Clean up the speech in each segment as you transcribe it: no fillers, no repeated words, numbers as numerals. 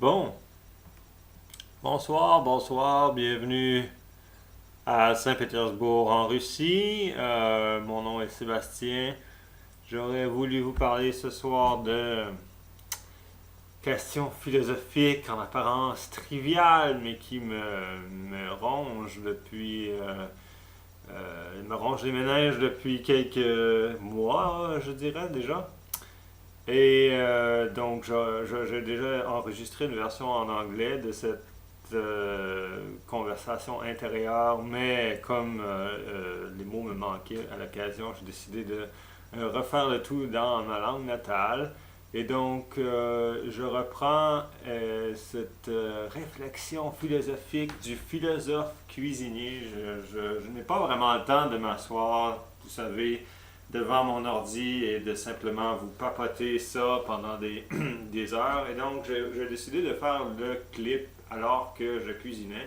Bon, bonsoir, bienvenue à Saint-Pétersbourg en Russie. Mon nom est Sébastien. J'aurais voulu vous parler ce soir de questions philosophiques en apparence triviales, mais qui me rongent me rongent les méninges depuis quelques mois, je dirais déjà. Donc, j'ai déjà enregistré une version en anglais de cette conversation intérieure, mais comme les mots me manquaient à l'occasion, j'ai décidé de refaire le tout dans ma langue natale. Et donc, je reprends cette réflexion philosophique du philosophe cuisinier. Je n'ai pas vraiment le temps de m'asseoir, vous savez, devant mon ordi et de simplement vous papoter ça pendant des heures. Et donc, j'ai décidé de faire le clip alors que je cuisinais.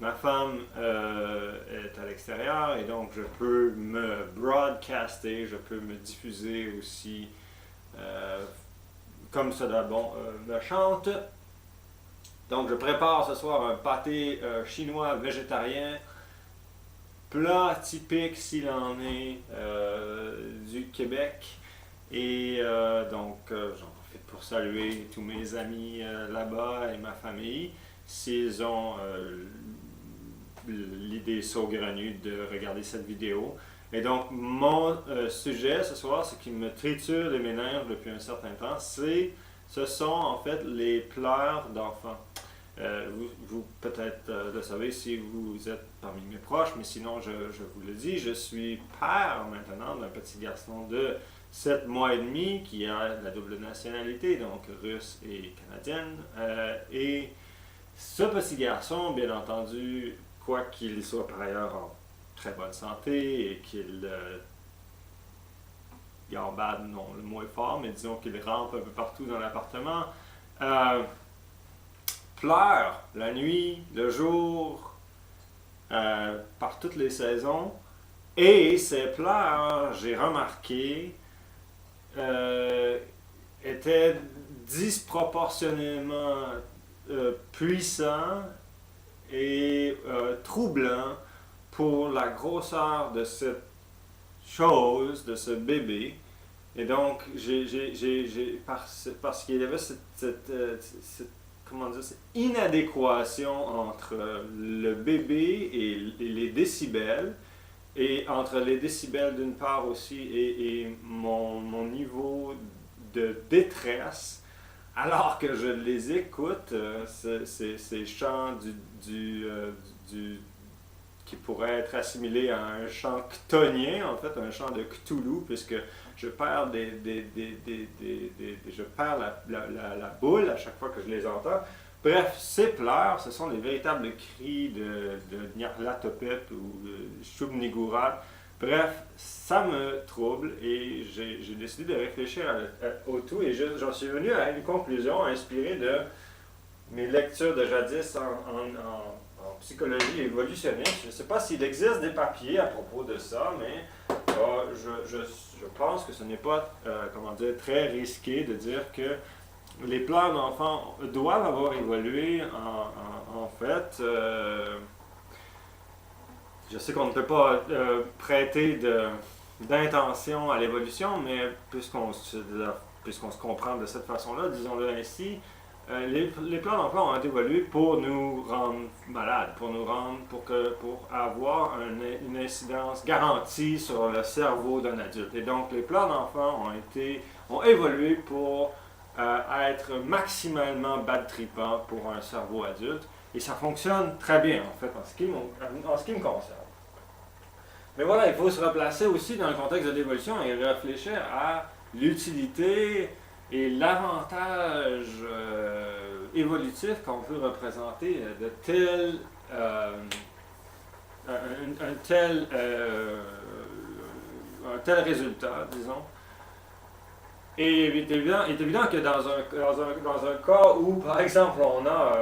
Ma femme est à l'extérieur et donc je peux me broadcaster, je peux me diffuser aussi euh, comme cela me chante. Donc, je prépare ce soir un pâté chinois végétarien, plat typique s'il en est du Québec. J'en profite pour saluer tous mes amis là-bas et ma famille s'ils ont l'idée saugrenue de regarder cette vidéo. Et donc, mon sujet ce soir, ce qui me triture les méninges depuis un certain temps, ce sont en fait les pleurs d'enfants. Vous peut-être le savez si vous êtes parmi mes proches, mais sinon je vous le dis, je suis père maintenant d'un petit garçon de 7 mois et demi qui a la double nationalité, donc russe et canadienne. Et ce petit garçon, bien entendu, quoi qu'il soit par ailleurs en très bonne santé et qu'il gambade, non, le mot est fort, mais disons qu'il rampe un peu partout dans l'appartement, euh, pleure la nuit, le jour, par toutes les saisons. Et ces pleurs, j'ai remarqué, euh, étaient disproportionnellement puissants et troublants pour la grosseur de cette chose, de ce bébé. Et donc, parce qu'il y avait comment dire, cette inadéquation entre le bébé et les décibels, et entre les décibels d'une part aussi et mon niveau de détresse, alors que je les écoute, ces chants du, qui pourrait être assimilé à un chant chthonien, en fait, un chant de Cthulhu, puisque je perds, je perds la boule à chaque fois que je les entends. Bref, ces pleurs, ce sont les véritables cris de Nyarlathotep ou de Shub-Niggurath. Bref, ça me trouble et j'ai décidé de réfléchir au tout et j'en suis venu à une conclusion inspirée de mes lectures de jadis en psychologie évolutionniste. Je ne sais pas s'il existe des papiers à propos de ça, mais je pense que ce n'est pas comment dire, très risqué de dire que les plans d'enfants doivent avoir évolué en fait. Je sais qu'on ne peut pas prêter d'intention à l'évolution, mais puisqu'on se comprend de cette façon-là, disons-le ainsi, les plans d'emploi ont évolué pour nous rendre malades, pour avoir une incidence garantie sur le cerveau d'un adulte. Et donc, les plans d'enfants ont évolué pour être maximalement bad trippant pour un cerveau adulte. Et ça fonctionne très bien, en fait, en ce qui me concerne. Mais voilà, il faut se replacer aussi dans le contexte de l'évolution et réfléchir à l'utilité et l'avantage évolutif qu'on peut représenter de un tel résultat, disons. Et il est évident que dans un cas où, par exemple, on a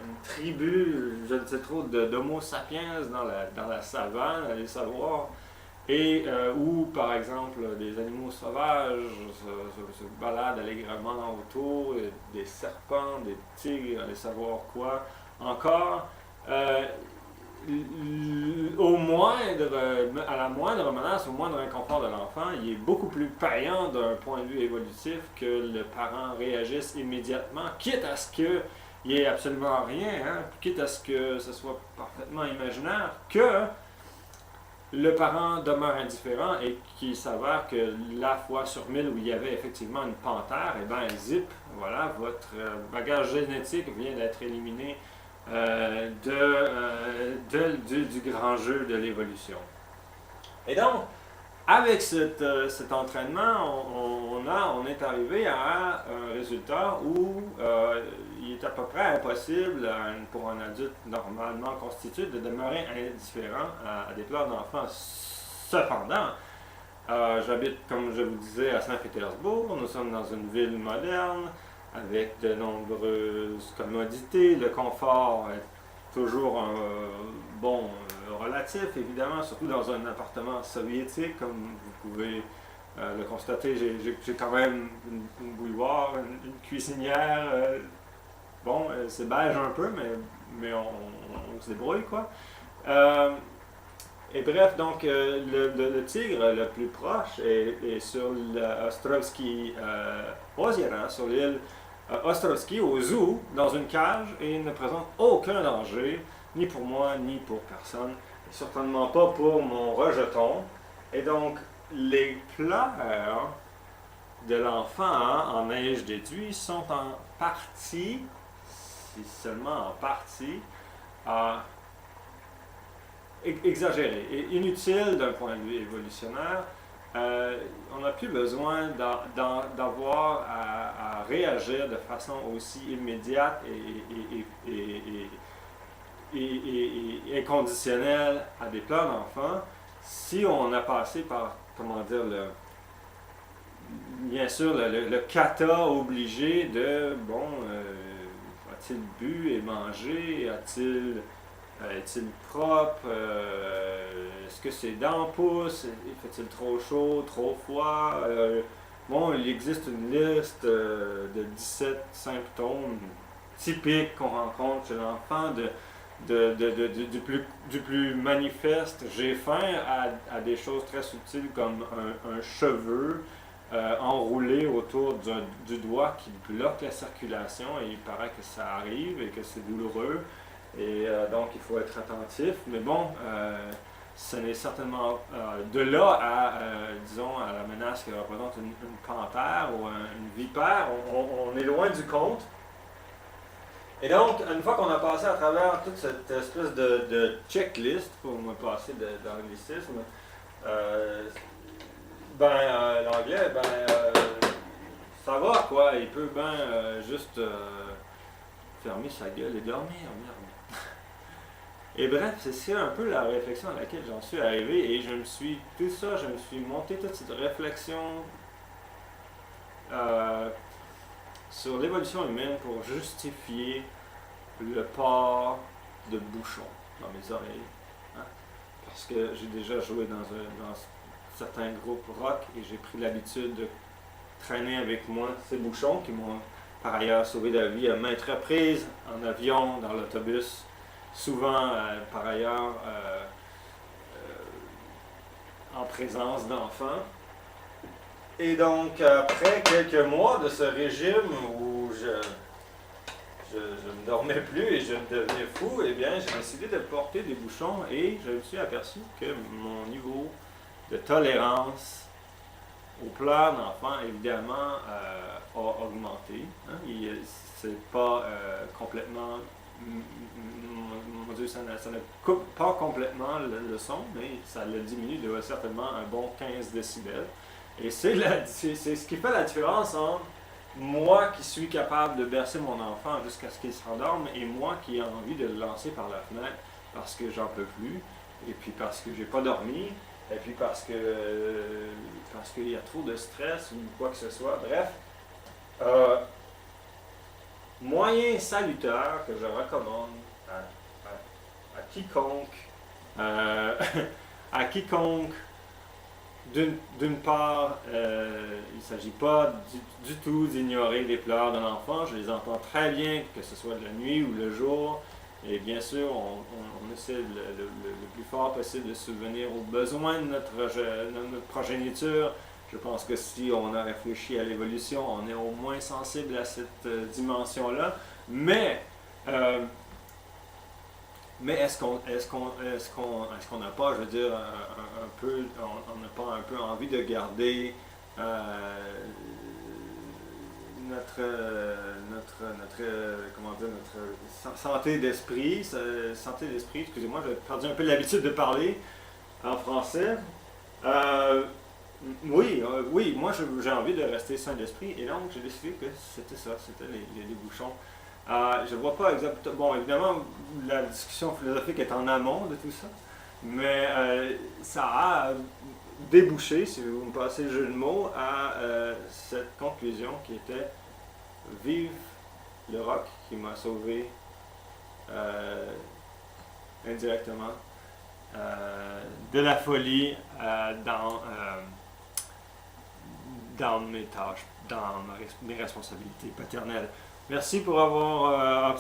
une tribu, je ne sais trop, d'Homo sapiens dans la savane, allez savoir, et où, par exemple, des animaux sauvages se baladent allègrement autour, des serpents, des tigres, allez savoir quoi. Encore, euh, à la moindre menace, au moindre inconfort de l'enfant, il est beaucoup plus payant d'un point de vue évolutif que le parent réagisse immédiatement, quitte à ce qu'il n'y ait absolument rien, hein, quitte à ce que ce soit parfaitement imaginaire, que le parent demeure indifférent et qu'il s'avère que la fois sur mille où il y avait effectivement une panthère, et bien zip, voilà, votre bagage génétique vient d'être éliminé du grand jeu de l'évolution. Et donc, avec cet entraînement, on est arrivé à un résultat où il est à peu près impossible pour un adulte normalement constitué de demeurer indifférent à des pleurs d'enfants. Cependant, j'habite, comme je vous disais, à Saint-Pétersbourg. Nous sommes dans une ville moderne avec de nombreuses commodités. Le confort est toujours bon relatif, évidemment, surtout dans un appartement soviétique, comme vous pouvez le constater. J'ai quand même une bouilloire, une cuisinière. Bon, c'est beige un peu, mais on se débrouille, quoi. Et bref, donc, le tigre le plus proche est sur l'Ostrovski Ozera, sur l'île Ostrovski, au zoo, dans une cage, et il ne présente aucun danger, ni pour moi, ni pour personne, et certainement pas pour mon rejeton. Et donc, les pleurs de l'enfant en neige déduit sont en partie, si seulement en partie, exagéré et inutile d'un point de vue évolutionnaire. On n'a plus besoin d'avoir à réagir de façon aussi immédiate et inconditionnelle à des pleurs d'enfants si on a passé par, comment dire, bien sûr, le kata obligé de, bon, a-t-il bu et mangé, est-il propre? Est-ce que ses dents poussent? Fait-il trop chaud, trop froid? Bon, il existe une liste de 17 symptômes typiques qu'on rencontre chez l'enfant, du plus manifeste, j'ai faim, à des choses très subtiles comme un cheveu enroulé autour du doigt qui bloque la circulation, et il paraît que ça arrive et que c'est douloureux. Et donc, il faut être attentif. Mais bon, ce n'est certainement de là à, disons, à la menace que représente une panthère ou une vipère. On est loin du compte. Et donc, une fois qu'on a passé à travers toute cette espèce de checklist, pour me passer d'anglicisme, l'anglais, ça va, quoi. Il peut juste fermer sa gueule et dormir, merde. Et bref, c'est un peu la réflexion à laquelle j'en suis arrivé, et je me suis monté toute cette réflexion sur l'évolution humaine pour justifier le port de bouchons dans mes oreilles. Hein? Parce que j'ai déjà joué dans certains groupes rock et j'ai pris l'habitude de traîner avec moi ces bouchons qui m'ont par ailleurs sauvé la vie à maintes reprises, en avion, dans l'autobus, souvent par ailleurs en présence d'enfants. Et donc, après quelques mois de ce régime où je ne dormais plus et je devenais fou, eh bien, j'ai décidé de porter des bouchons, et je me suis aperçu que mon niveau de tolérance aux pleurs d'enfants, évidemment, a augmenté. Hein? C'est pas complètement... Mon Dieu, ça ne coupe pas complètement le son, mais ça le diminue de certainement un bon 15 décibels. Et c'est ce qui fait la différence entre moi qui suis capable de bercer mon enfant jusqu'à ce qu'il s'endorme et moi qui ai envie de le lancer par la fenêtre parce que j'en peux plus, et puis parce que j'ai pas dormi, et puis parce qu'il y a trop de stress ou quoi que ce soit. Bref, moyen salutaire que je recommande à quiconque à quiconque d'une part, il ne s'agit pas du tout d'ignorer les pleurs d'un enfant. Je les entends très bien, que ce soit de la nuit ou le jour. Et bien sûr, on essaie le plus fort possible de subvenir aux besoins de notre progéniture. Je pense que si on a réfléchi à l'évolution, on est au moins sensible à cette dimension-là. Mais euh, est-ce qu'on n'a pas, je veux dire, un peu, on n'a pas un peu envie de garder comment dire, notre santé d'esprit, excusez-moi, j'ai perdu un peu l'habitude de parler en français. Euh, oui, moi j'ai envie de rester sain d'esprit et donc j'ai décidé que c'était ça, c'était les bouchons. Je vois pas exactement. Bon, évidemment, la discussion philosophique est en amont de tout ça, mais ça a débouché, si vous me passez le jeu de mots, à cette conclusion qui était vive le rock qui m'a sauvé euh, indirectement de la folie dans mes tâches, dans mes responsabilités paternelles. Merci pour avoir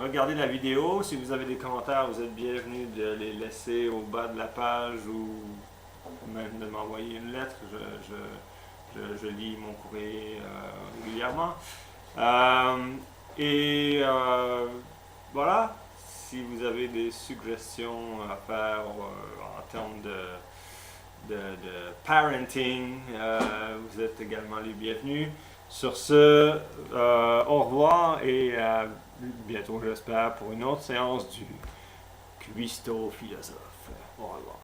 regardé la vidéo. Si vous avez des commentaires, vous êtes bienvenus de les laisser au bas de la page ou même de m'envoyer une lettre. Je lis mon courrier régulièrement. Voilà, si vous avez des suggestions à faire en termes de parenting, vous êtes également les bienvenus. Sur ce, au revoir et bientôt, j'espère, pour une autre séance du Cuisto Philosophe. Au revoir.